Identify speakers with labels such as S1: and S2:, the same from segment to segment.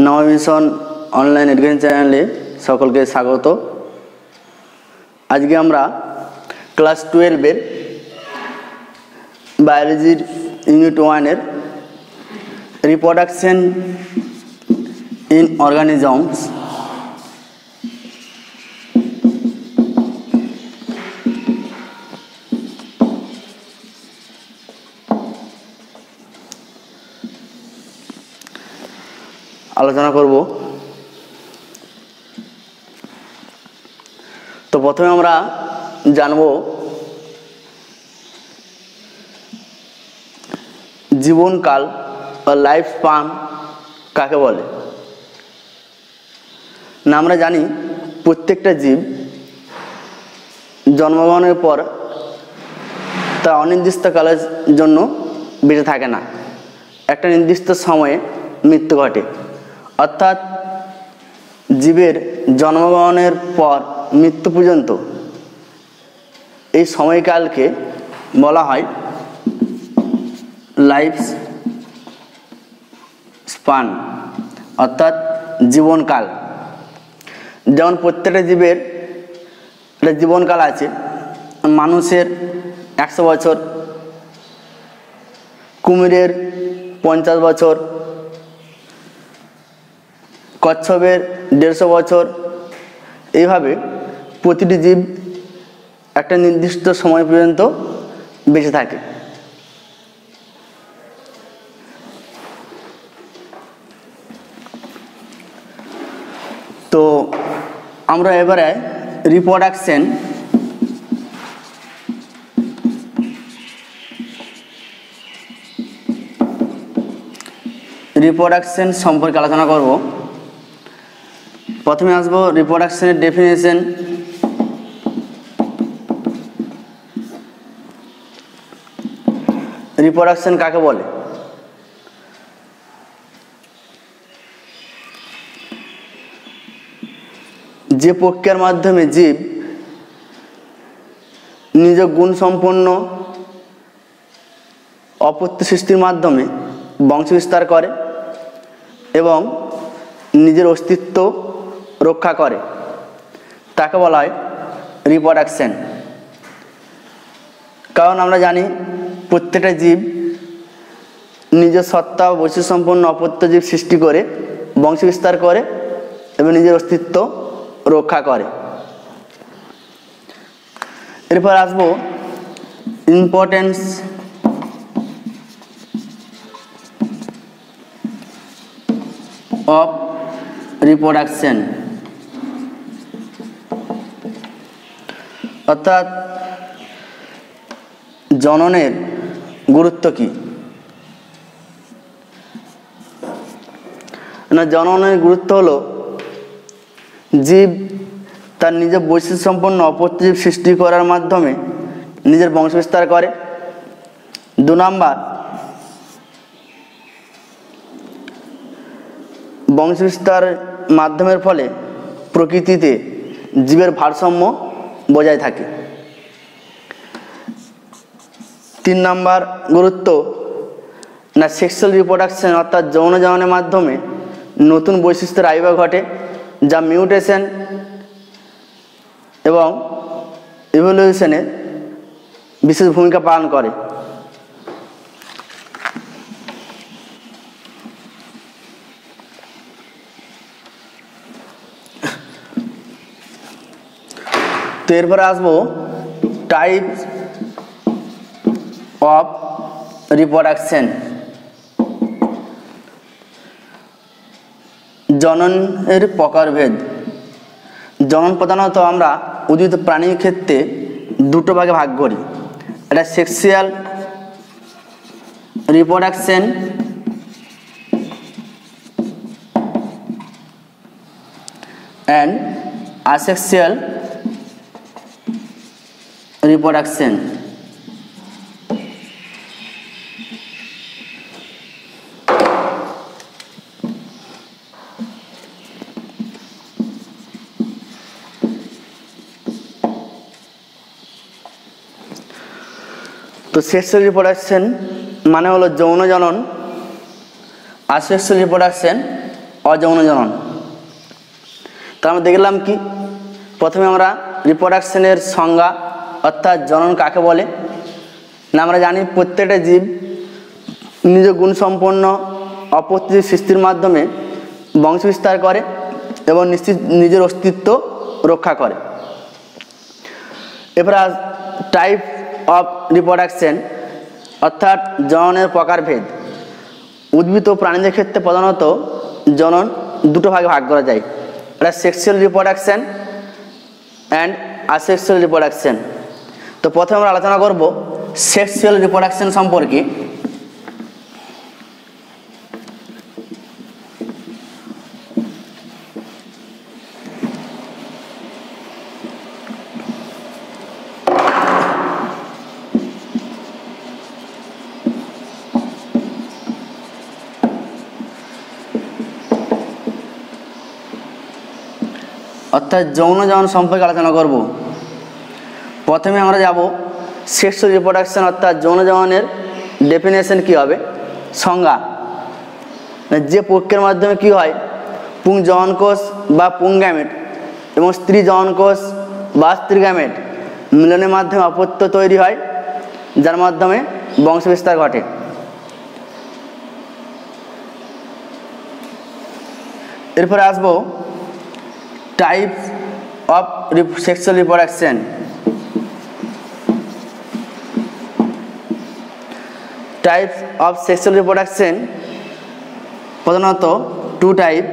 S1: নব mission online education চ্যানেলে সকলকে স্বাগত। আজকে আমরা ক্লাস 12 বায়োলজির ইউনিট 1 এর রিপ্রোডাকশন ইন অর্গানিজমস আলোচনা করব। তো প্রথমে আমরা জানব জীবনকাল বা লাইফ স্প্যান কাকে বলে। না আমরা জানি প্রত্যেকটা জীব জন্মগ্রহণের পর তা অনির্দিষ্টকালের জন্য বেঁচে থাকে না, একটা নির্দিষ্ট সময়ে মৃত্যু ঘটে। অর্থাৎ জীবের জন্মগ্রহণের পর মৃত্যু পর্যন্ত এই সময়কালকে বলা হয় লাইফ স্প্যান অর্থাৎ জীবনকাল। যেমন প্রত্যেকটা জীবের একটা জীবনকাল আছে। মানুষের 100 বছর, কুমিরের 50 বছর, কচ্ছপের 150 বছর। এইভাবে প্রতিটি জীব একটা নির্দিষ্ট সময় পর্যন্ত বেঁচে থাকে। তো আমরা এবারে রিপ্রোডাকশন সম্পর্কে আলোচনা করব। প্রথমে আসবো রিপ্রোডাকশনের ডেফিনেশন। রিপ্রোডাকশন কাকে বলে? যে প্রক্রিয়ার মাধ্যমে জীব নিজ গুণ সম্পন্ন অপত্য সৃষ্টির মাধ্যমে বংশ বিস্তার করে এবং নিজের অস্তিত্ব রক্ষা করে, তাকে বলা হয় রিপ্রোডাকশন। কারণ আমরা জানি প্রত্যেকটা জীব নিজের সত্তা ও বৈশিষ্ট্য সম্পন্ন অপত্য জীব সৃষ্টি করে বংশ বিস্তার করে এবং নিজের অস্তিত্ব রক্ষা করে। এরপর আসবো ইম্পর্টেন্স অফ রিপ্রোডাকশন অর্থাৎ জননের গুরুত্ব কি। না, জননের গুরুত্ব হলো জীব তার নিজের বৈশিষ্ট্য সম্পন্ন অপত্য জীব সৃষ্টি করার মাধ্যমে নিজের বংশ বিস্তার করে। 2 নাম্বার, বংশ বিস্তার মাধ্যমের ফলে প্রকৃতিতে জীবের ভারসাম্য বজায় থাকে। 3 নাম্বার গুরুত্ব না সেক্সুয়াল রিপ্রোডাকশন অর্থাৎ যৌন জননের মাধ্যমে নতুন বৈশিষ্ট্যের আবির্ভাব ঘটে, যা মিউটেশন এবং ইভলিউশনে বিশেষ ভূমিকা পালন করে। তো এরপরে আসবো টাইপস অফ রিপ্রোডাকশন। জননের প্রকারভেদ। জনন প্রধানত আমরা উদ্ভিদ প্রাণীর ক্ষেত্রে 2টো ভাগে ভাগ করি। এটা sexual reproduction and asexual reproduction. তো সেক্সুয়াল রিপ্রোডাকশন মানে হলো যৌন জনন, আসেক্সুয়াল রিপ্রোডাকশন অযৌন জনন। তো আমরা দেখলাম কি, প্রথমে আমরা রিপ্রোডাকশনের সংজ্ঞা অর্থাৎ জনন কাকে বলে না, আমরা জানি প্রত্যেকটা জীব নিজ গুণসম্পন্ন অপত্যজীব সৃষ্টির মাধ্যমে বংশবিস্তার করে এবং নিজের অস্তিত্ব রক্ষা করে। এরপর টাইপ অফ রিপ্রোডাকশন অর্থাৎ জননের প্রকারভেদ। উদ্ভিদ ও প্রাণীদের ক্ষেত্রে প্রধানত জনন দুটো ভাগে ভাগ করা যায়, এটা sexual reproduction and asexual reproduction. তো প্রথমে আমরা আলোচনা করব সেক্সুয়াল রিপ্রোডাকশন সম্পর্কে। অর্থাৎ যৌন জনন সম্পর্কে আলোচনা করব। প্রথমে আমরা যাব সেক্সুয়াল রিপ্রোডাকশন অর্থাৎ যৌন জননের ডেফিনেশন কী হবে, সংজ্ঞা। যে প্রক্রিয়ার মাধ্যমে কি হয়, পুং জননকোষ বা পুং গ্যামেট এবং স্ত্রী জননকোষ বা স্ত্রী গ্যামেট মিলনের মাধ্যমে অপত্য তৈরি হয়, যার মাধ্যমে বংশবিস্তার ঘটে। এরপরে আসবো types of sexual reproduction. Types of sexual reproduction প্রধানত two type.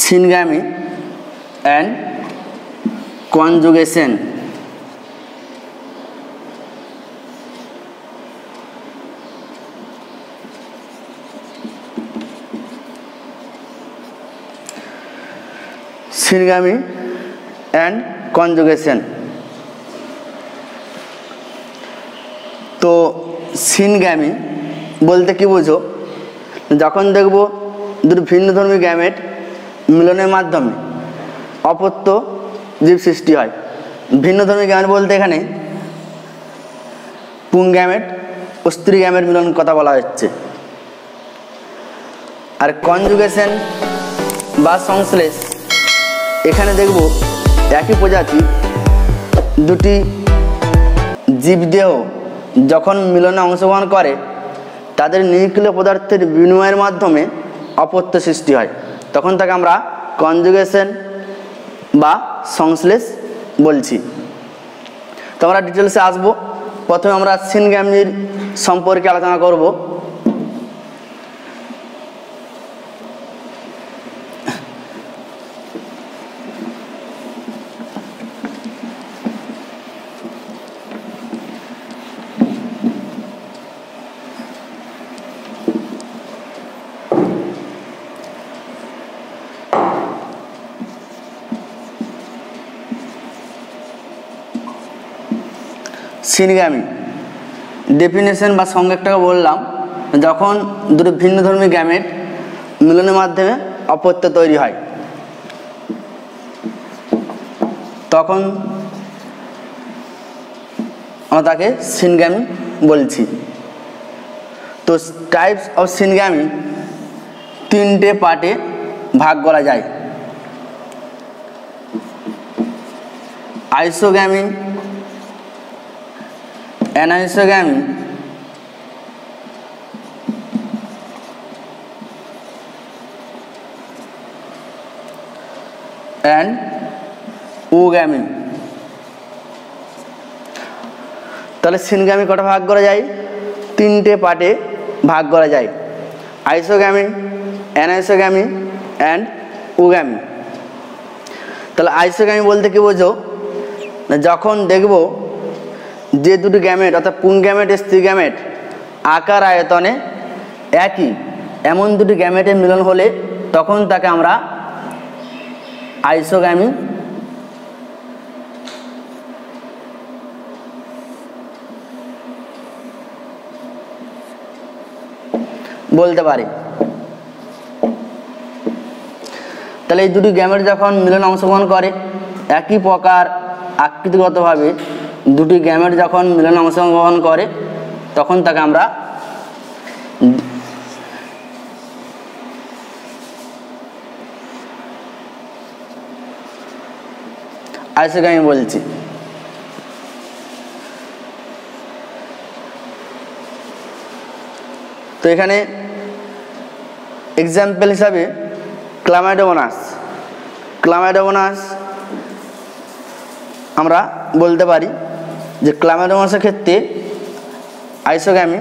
S1: Syngamy and conjugation. Syngamy and conjugation. তো সিনগ্যামি বলতে কি বুঝো, যখন দেখব দুটো ভিন্নধর্মী গ্যামেট মিলনের মাধ্যমে অপত্য জীব সৃষ্টি হয়। ভিন্নধর্মী গ্যামেট বলতে এখানে পুং গ্যামেট ও স্ত্রী গ্যামেট মিলন কথা বলা হচ্ছে। আর কনজুগেশন বা সংশ্লেষ, এখানে দেখব একই প্রজাতি দুটি জীবদেহ যখন মিলনে অংশগ্রহণ করে তাদের নিউক্লিয় পদার্থের বিনিময়ের মাধ্যমে অপত্য সৃষ্টি হয়, তখন তাকে আমরা কনজুগেশন বা সংশ্লেষ বলছি। তো আমরা ডিটেলসে আসবো। প্রথমে আমরা সিনগ্যামির সম্পর্কে আলোচনা করব। সিনগ্যামি ডেফিনেশন বা সংজ্ঞাটাকে বললাম, যখন দুটো ভিন্নধর্মী গ্যামেট মিলনের মাধ্যমে অপত্য তৈরি হয় তখন আমরা তাকে সিনগ্যামি বলছি। তো টাইপস অফ সিনগ্যামি তিনটে পার্টে ভাগ করা যায়। Isogamy, অ্যানাইসোগ্যামি and ওগ্যামি। তাহলে সিনগ্যামি কটা ভাগ করা যায়, তিনটে পার্টে ভাগ করা যায়, আইসোগ্যামি, অ্যানাইসোগ্যামি অ্যান্ড ওগ্যামি। তাহলে আইসোগ্যামি বলতে কি বোঝো, যখন দেখব যে দুটি গ্যামেট অর্থাৎ পুং গ্যামেট স্ত্রী গ্যামেট আকার আয়তনে একই, এমন দুটি গ্যামেটের মিলন হলে তখন তাকে আমরা আইসোগ্যামি বলতে পারি। তাহলে এই দুটি গ্যামেট যখন মিলনে অংশগ্রহণ করে, একই প্রকার আকৃতিগতভাবে দুটি গ্যামেট যখন মিলনে অংশগ্রহণ করে তখন তাকে আমরা আইসোগামী বলছি। তো এখানে এক্সাম্পল হিসাবে ক্লামাইডোমোনাস আমরা বলতে পারি যে ক্লামাইডোমোনাসের ক্ষেত্রে আইসোগামী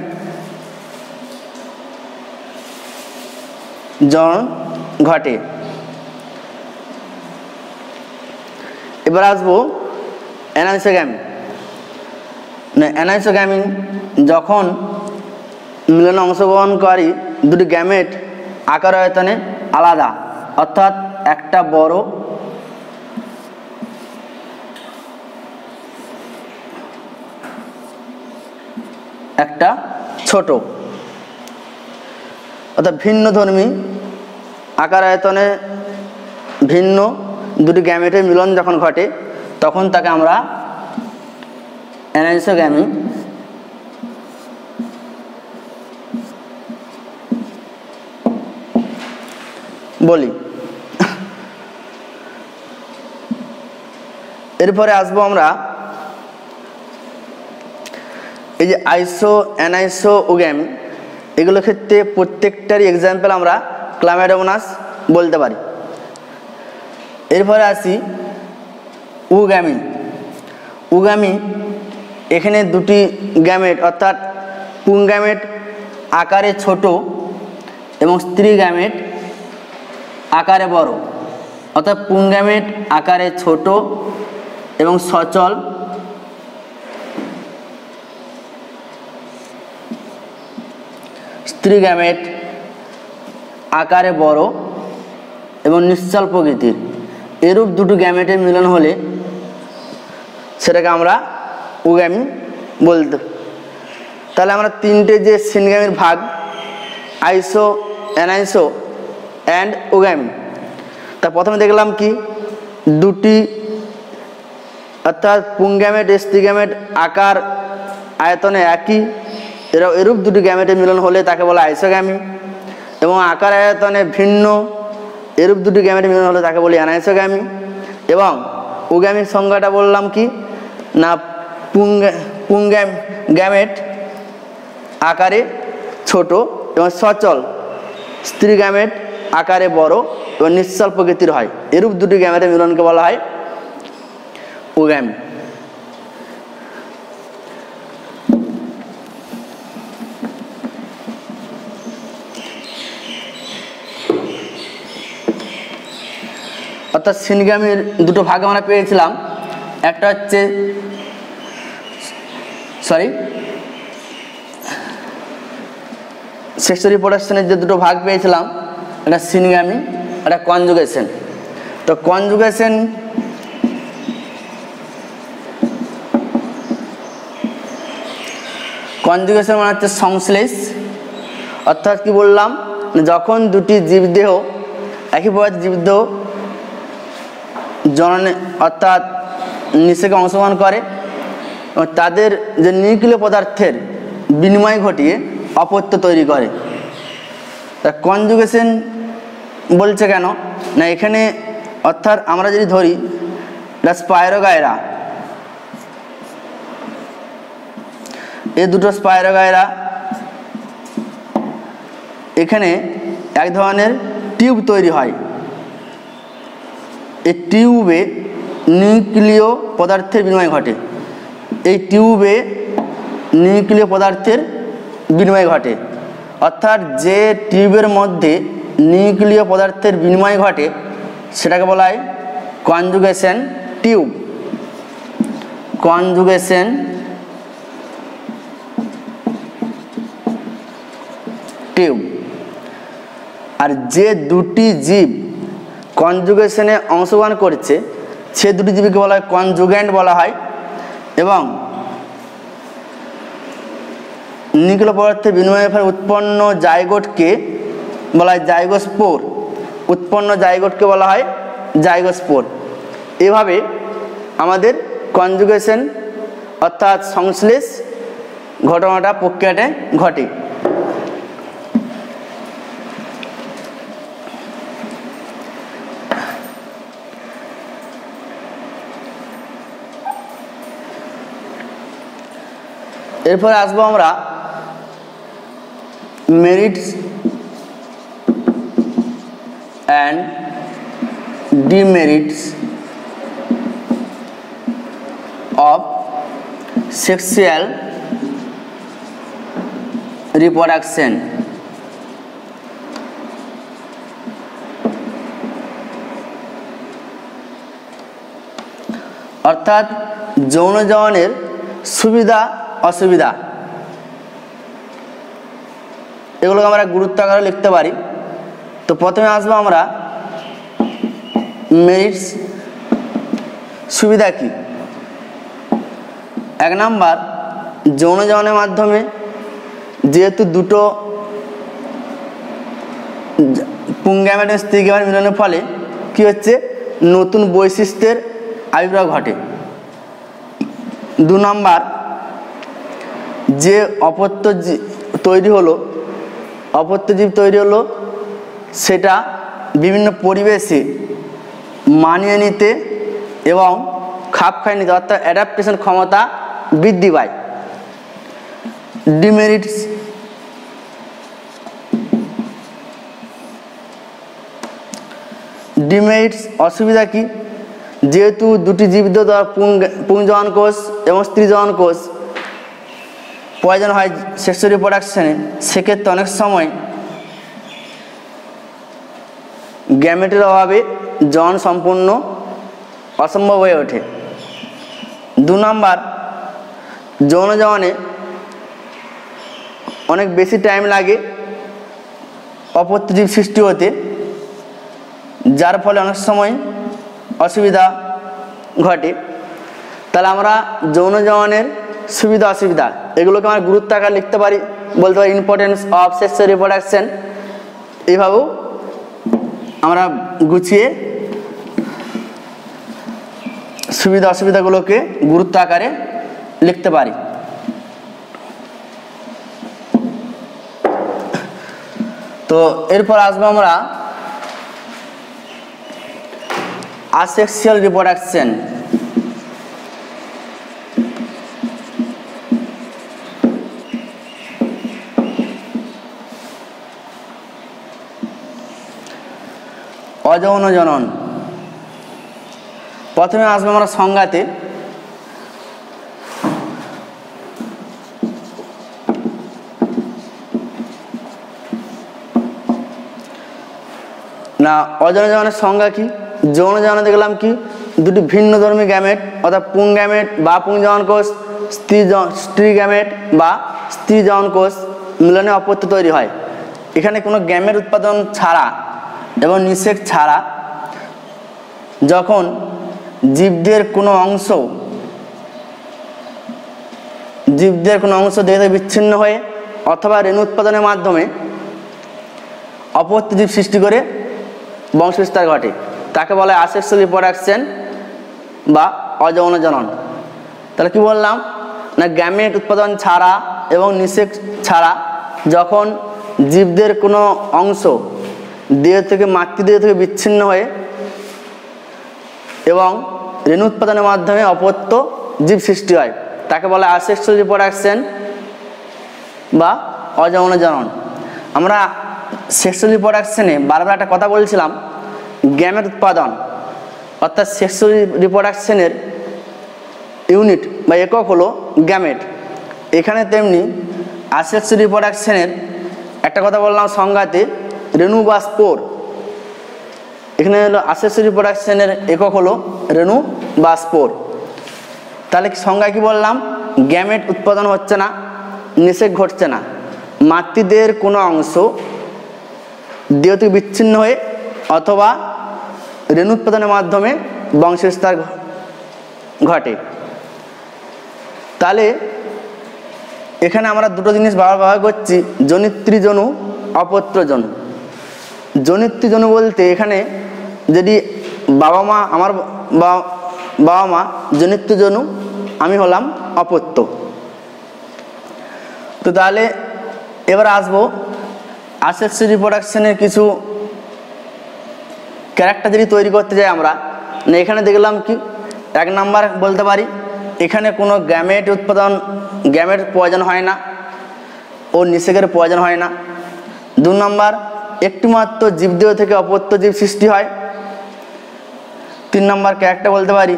S1: জনন ঘটে। এবার আসবো অ্যানাইসোগামী যখন মিলনে অংশগ্রহণকারী দুটি গ্যামেট আকার আয়তনে আলাদা, অর্থাৎ একটা বড় একটা ছোট, অর্থাৎ ভিন্নধর্মী আকার আয়তনে ভিন্ন দুটি গ্যামেটের মিলন যখন ঘটে তখন তাকে আমরা অ্যানাইসোগামী বলি। এরপরে আসবো আমরা এই যে আইসো, অ্যানাইসো, ওগ্যামি, এগুলোর ক্ষেত্রে প্রত্যেকটারই এক্সাম্পল আমরা ক্লামাইডোমোনাস বলতে পারি। এরপরে আসি উগামি। এখানে দুটি গ্যামেট অর্থাৎ পুংগ্যামেট আকারে ছোট এবং স্ত্রী গ্যামেট আকারে বড়, অর্থাৎ পুংগ্যামেট আকারে ছোট এবং সচল, স্ত্রী গ্যামেট আকারে বড় এবং নিশ্চল প্রকৃতির। এরূপ দুটো গ্যামেটের মিলন হলে সেটাকে আমরা উগামি বলতে। তাহলে আমরা তিনটে যে সিনগ্যামির ভাগ আইসো, অ্যানাইসো অ্যান্ড ওগ্যামি, তা প্রথমে দেখলাম কি দুটি অর্থাৎ পুংগ্যামেট স্ত্রী গ্যামেট আকার আয়তনে একই, এরূপ দুটি গ্যামেটের মিলন হলে তাকে বলা আইসোগ্যামি, এবং আকার আয়তনে ভিন্ন এরূপ দুটি গ্যামেটের মিলন হলে তাকে বলি অ্যানাইসোগ্যামি। এবং ওগ্যামির সংজ্ঞাটা বললাম কি না গ্যামেট আকারে ছোট এবং সচল, স্ত্রী গ্যামেট আকারে বড় এবং নিশ্চল প্রকৃতির হয়, এরূপ দুটি গ্যামেটের মিলনকে বলা হয় ওগ্যামি। অর্থাৎ সিনগ্যামির দুটো ভাগ আমরা পেয়েছিলাম, একটা হচ্ছে সেক্সুয়াল রিপ্রোডাকশনের যে দুটো ভাগ পেয়েছিলাম, একটা সিনগ্যামি, একটা কনজুগেশন। তো কনজুগেশন মানে হচ্ছে সংশ্লেষ, অর্থাৎ কি বললাম, যখন দুটি জীবদেহ একই প্রজাতির জীবদেহ জননে অর্থাৎ নিষেকে অংশগ্রহণ করে এবং তাদের যে নিউক্লিয় পদার্থের বিনিময় ঘটিয়ে অপত্য তৈরি করে। তা কনজুগেশন বলছে কেন না, এখানে অর্থাৎ আমরা যদি ধরি স্পাইরোগাইরা, এই দুটো স্পাইরোগাইরা এখানে এক ধরনের টিউব তৈরি হয়, এই টিউবে নিউক্লিয় পদার্থের বিনিময় ঘটে, এই টিউবে নিউক্লিয় পদার্থের বিনিময় ঘটে, অর্থাৎ যে টিউবের মধ্যে নিউক্লিয় পদার্থের বিনিময় ঘটে সেটাকে বলা হয় কনজুগেশন টিউব। Conjugation tube. আর যে দুটি জীব কনজুগেশনে অংশগ্রহণ করছে সে দুটি জীবকে বলা হয় কনজুগ্যান্ট বলা হয়, এবং নিউক্লিয় পদার্থের বিনিময়ের ফলে উৎপন্ন জাইগোটকে বলা হয় জাইগোস্পোর, উৎপন্ন জাইগোটকে বলা হয় জাইগোস্পোর। এভাবে আমাদের কনজুগেশন অর্থাৎ সংশ্লেষ ঘটনাটা প্রক্রিয়াতে ঘটে। এরপরে আসবো আমরা merits and demerits of sexual reproduction. অর্থাৎ যৌন জননের সুবিধা অসুবিধা এগুলোকে আমরা গুরুত্ব আকারে লিখতে পারি। তো প্রথমে আসবো আমরা মেরিটস, সুবিধা কি। 1 নাম্বার, যৌন জননের মাধ্যমে যেহেতু দুটো পুংগ্যামেট এবং স্ত্রী গ্যামেট মিলনের ফলে কি হচ্ছে, নতুন বৈশিষ্ট্যের আবির্ভাব ঘটে। 2 নাম্বার, যে অপত্য তৈরি হলো, অপত্য জীব তৈরি হলো, সেটা বিভিন্ন পরিবেশে মানিয়ে নিতে এবং খাপ খাইয়ে নিতে অর্থাৎ অ্যাডাপ্টেশন ক্ষমতা বৃদ্ধি পায়। ডিমেরিটস, ডিমেরিটস অসুবিধা কি, যেহেতু দুটি জীবিত পুংজনন কোষ এবং স্ত্রীজনন কোষ প্রয়োজন হয় সেক্সুয়াল রিপ্রোডাকশনে, সেক্ষেত্রে অনেক সময় গ্যামেটের অভাবে জনন সম্পূর্ণ অসম্ভব হয়ে ওঠে। 2 নাম্বার, যৌন জননে অনেক বেশি টাইম লাগে অপত্যজীব সৃষ্টি হতে, যার ফলে অনেক সময় অসুবিধা ঘটে। তাহলে আমরা যৌন জননের সুবিধা অসুবিধা এগুলোকে আমরা গুরুত্ব আকারে লিখতে পারি, বলতে পারি ইম্পর্টেন্স অফ সেক্সুয়াল রিপ্রোডাকশন। এইভাবেও আমরা গুছিয়ে সুবিধা অসুবিধাগুলোকে গুরুত্ব আকারে লিখতে পারি। তো এরপর আসবো আমরা asexual reproduction। অযৌন জনন। প্রথমে আসবো আমরা সংজ্ঞাতে। না, অযৌন জননের সংজ্ঞা কি, যৌন জননে দেখলাম কি, দুটি ভিন্ন ধর্মী গ্যামেট অর্থাৎ পুং গ্যামেট বা পুংজনন কোষ স্ত্রী গ্যামেট বা স্ত্রী জনন কোষ মিলনে অপত্য তৈরি হয়। এখানে কোনো গ্যামেট উৎপাদন ছাড়া এবং নিষেক ছাড়া যখন জীবদের কোনো অংশ দেহ থেকে বিচ্ছিন্ন হয়ে অথবা রেণু উৎপাদনের মাধ্যমে অপত্য জীব সৃষ্টি করে বংশবিস্তার ঘটে, তাকে বলা হয় asexual reproduction বা অযৌন জনন। তাহলে কি বললাম না, গ্যামেট উৎপাদন ছাড়া এবং নিষেক ছাড়া যখন জীবদের কোনো অংশ মাতৃদেহ থেকে বিচ্ছিন্ন হয়ে এবং রেণু উৎপাদনের মাধ্যমে অপত্য জীব সৃষ্টি হয়, তাকে বলা হয় asexual reproduction বা অযৌন জনন। আমরা সেক্সুয়াল রিপ্রোডাকশনে বারবার একটা কথা বলছিলাম, গ্যামেট উৎপাদন অর্থাৎ সেক্সুয়াল রিপ্রোডাকশনের ইউনিট বা একক হলো গ্যামেট। এখানে তেমনি asexual রিপ্রোডাকশনের একটা কথা বললাম সংজ্ঞাতে, রেণু বা স্পোর। এখানে হলো asexual রিপ্রোডাকশনের একক হলো রেণু বা স্পোর। তাহলে সংজ্ঞা কি বললাম, গ্যামেট উৎপাদন হচ্ছে না, নিষেক ঘটছে না, মাতৃদেহের কোনো অংশ দেহ থেকে বিচ্ছিন্ন হয়ে অথবা রেণু উৎপাদনের মাধ্যমে বংশবিস্তার ঘটে। তাহলে এখানে আমরা দুটো জিনিস ব্যবহার করছি, জনিত্রীজনু অপত্রজনু। জনিত্রীজনু বলতে এখানে যদি বাবা মা, আমার বাবা মা জনিত্রীজনু, আমি হলাম অপত্য। তো তাহলে এবার আসবো অ্যাসেক্সুয়াল রিপ্রোডাকশনের কিছু ক্যারেক্টার যদি তৈরি করতে যাই আমরা, এখানে দেখলাম কি 1 নাম্বার বলতে পারি এখানে কোনো গ্যামেট প্রয়োজন হয় না ও নিষেকের প্রয়োজন হয় না। 2 নাম্বার একটিমাত্র জীবদেহ থেকে অপত্য জীব সৃষ্টি হয়। 3 নাম্বার ক্যারেক্টার বলতে পারি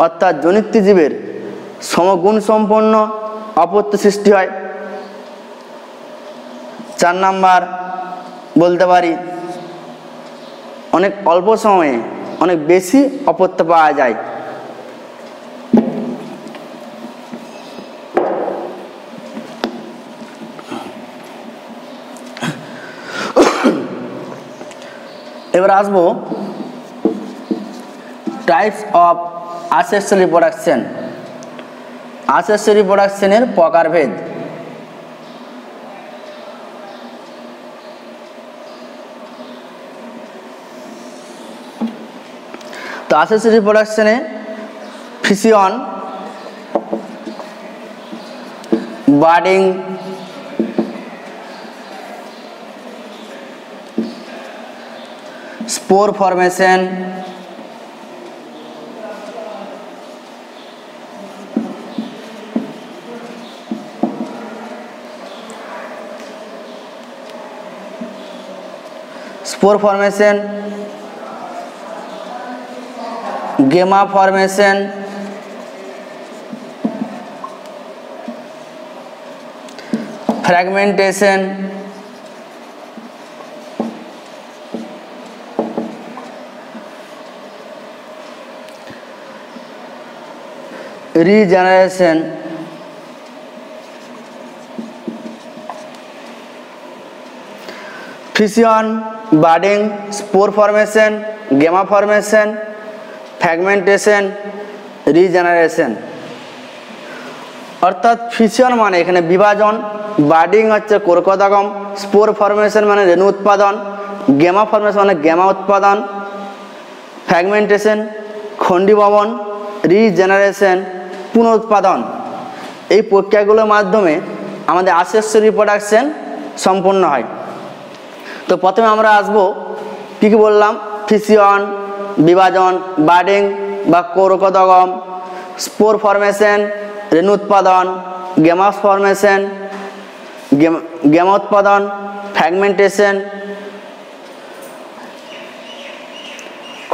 S1: অর্থাৎ জনিত জীবের সমগুণ সম্পন্ন অপত্য সৃষ্টি হয়। 4 নাম্বার বলতে পারি অনেক অল্প সময়ে অনেক বেশি অপত্য পাওয়া যায়। এবার আসবো types of asexual reproduction. Asexual রিপ্রোডাকশনের প্রকারভেদ। তো অ্যাসেক্সুয়াল রিপ্রোডাকশনে fission, budding, spore formation, gemma formation, fragmentation, regeneration, fission, budding, spore formation, gemma formation, fragmentation, regeneration. অর্থাৎ ফিশন মানে এখানে বিভাজন, বার্ডিং হচ্ছে কোরকোদাগম, স্পোর ফরমেশন মানে রেণু উৎপাদন, গেমা ফরমেশন মানে গেমা উৎপাদন, ফ্র্যাগমেন্টেশন খণ্ডীভবন, রিজেনারেশন পুনরুৎপাদন। এই প্রক্রিয়াগুলোর মাধ্যমে আমাদের অ্যাসেক্সুয়াল রিপ্রোডাকশন সম্পন্ন হয়। তো প্রথমে আমরা আসবো কী কী বললাম, ফিশন বিভাজন, বার্ডিং বা কোরকোদগম, স্পোর ফরমেশন রেণু উৎপাদন, গেমা ফরমেশন গেমা উৎপাদন, ফ্র্যাগমেন্টেশন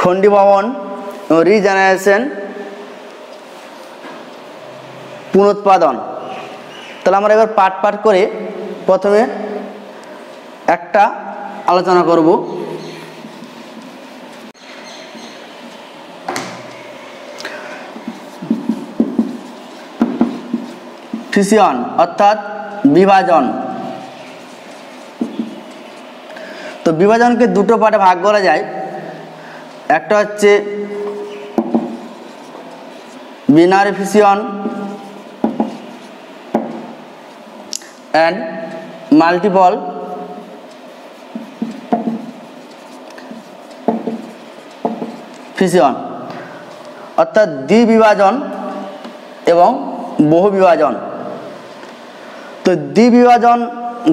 S1: খণ্ডীভবন, রিজেনারেশন পুনরুৎপাদন। তাহলে আমরা এবার পার্ট পার্ট করে প্রথমে একটা আলোচনা করব। ফিশন অর্থাৎ বিভাজন। তো বিভাজনকে দুটো পার্টে ভাগ করা যায়। একটা হচ্ছে binary fission and multiple fission, অর্থাৎ দ্বিবিভাজন এবং বহু বিভাজন। তো দ্বিবিভাজন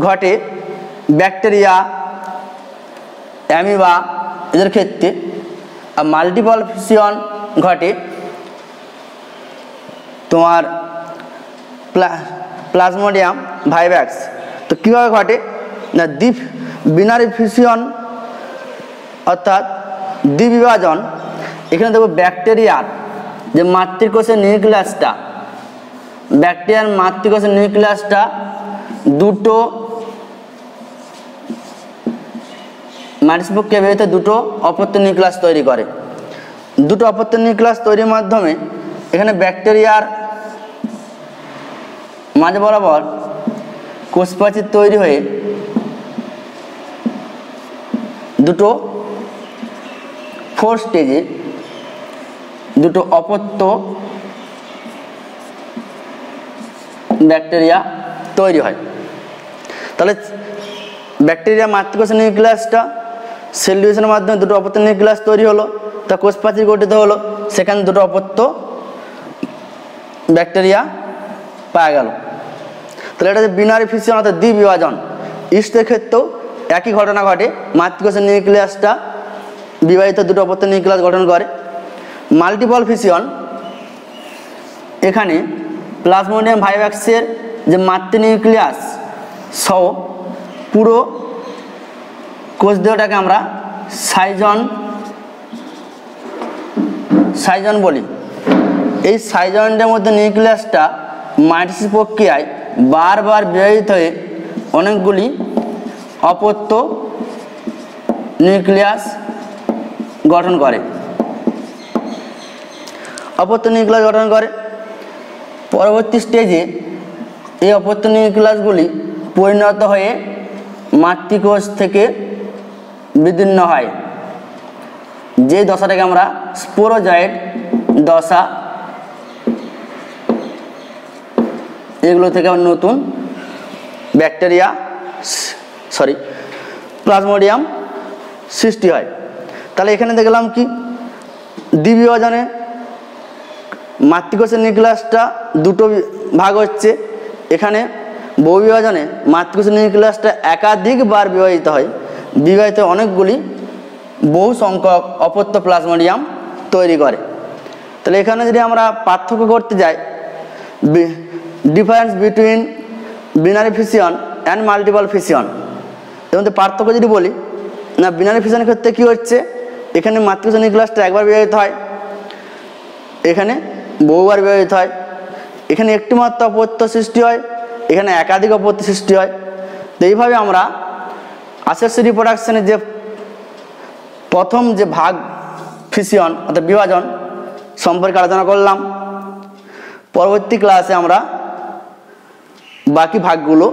S1: ঘটে ব্যাকটেরিয়া, অ্যামিবা এদের ক্ষেত্রে, আর মাল্টিপল ফিশন ঘটে তোমার প্লাজমোডিয়াম ভাইভ্যাক্স। তো কীভাবে ঘটে না, বিনারি ফিশন অর্থাৎ দ্বিবিভাজন, এখানে দেখো ব্যাকটেরিয়ার যে মাতৃকোষের নিউক্লিয়াসটা, ব্যাকটেরিয়ার মাতৃকোষের নিউক্লিয়াসটা দুটো মাইটোসিস প্রক্রিয়াতে দুটো অপত্য নিউক্লিয়াস তৈরি করে। দুটো অপত্য নিউক্লিয়াস তৈরির মাধ্যমে এখানে ব্যাকটেরিয়ার মাঝে বরাবর কোষপ্রাচীর তৈরি হয়ে দুটো 4 স্টেজে দুটো অপত্য ব্যাকটেরিয়া তৈরি হয়। তাহলে ব্যাকটেরিয়া মাতৃকোষের নিউক্লিয়াসটা সেল ডিভিশনের মাধ্যমে দুটো অপত্য নিউক্লিয়াস তৈরি হলো, তা কোষপ্রাচীর গঠিত হলো, সেখানে দুটো অপত্য ব্যাকটেরিয়া পাওয়া গেল। তো তাহলে এটা যে বিনারি ফিশন অর্থাৎ দ্বিবিভাজন, ইস্টের ক্ষেত্রেও একই ঘটনা ঘটে, মাতৃকোষের নিউক্লিয়াসটা বিবাহিত দুটো অপত্য নিউক্লিয়াস গঠন করে। মাল্টিপল ফিশন, এখানে প্লাজমোডিয়াম ভাইভ্যাক্সের যে মাতৃ নিউক্লিয়াস সহ পুরো কোষ দেহটাকে আমরা সাইজন বলি। এই সাইজনের মধ্যে নিউক্লিয়াসটা মাইটোসিস প্রক্রিয়ায় বারবার বিভাজিত হয়ে অনেকগুলি অপত্য নিউক্লিয়াস গঠন করে, পরবর্তী স্টেজে এই অপত্য নিউক্লিয়াসগুলি পরিণত হয়ে মাতৃকোষ থেকে বিদীর্ণ হয়, যে দশাটাকে আমরা স্পোরোজয়েড দশা। এগুলো থেকে নতুন ব্যাকটেরিয়া প্লাজমোডিয়াম সৃষ্টি হয়। তাহলে এখানে দেখলাম কি দ্বিবিভাজনে মাতৃকোষের নিউক্লিয়াসটা দুটো ভাগ হচ্ছে, এখানে বহুবিভাজনে মাতৃকোষের নিউক্লিয়াসটা একাধিকবার বিভাজিত হয়, বিভাজিত অনেকগুলি বহু সংখ্যক অপত্য প্লাজমোডিয়াম তৈরি করে। তাহলে এখানে যদি আমরা পার্থক্য করতে যাই, difference between binary fission and multiple fission, এর মধ্যে পার্থক্য যদি বলি না, বিনারি ফিশনের ক্ষেত্রে কী হচ্ছে, এখানে মাতৃকোষের নিউক্লিয়াসটা একবার বিভাজিত হয়, এখানে বহুবার বিভাজিত হয়, এখানে একটি মাত্র অপত্য সৃষ্টি হয়, এখানে একাধিক অপত্য সৃষ্টি হয়। তো এইভাবে আমরা অ্যাসেক্সুয়াল রিপ্রোডাকশনের যে প্রথম যে ভাগ ফিশন অর্থাৎ বিভাজন সম্পর্কে আলোচনা করলাম। পরবর্তী ক্লাসে আমরা বাকি ভাগগুলো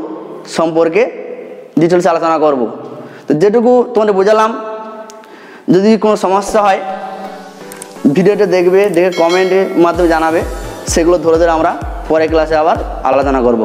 S1: সম্পর্কে ডিটেলস আলোচনা করব। তো যেটুকু তোমাদের বোঝালাম, যদি কোনো সমস্যা হয় ভিডিওটা দেখবে, দেখে কমেন্টের মাধ্যমে জানাবে, সেগুলো ধরে ধরে আমরা পরের ক্লাসে আবার আলোচনা করব।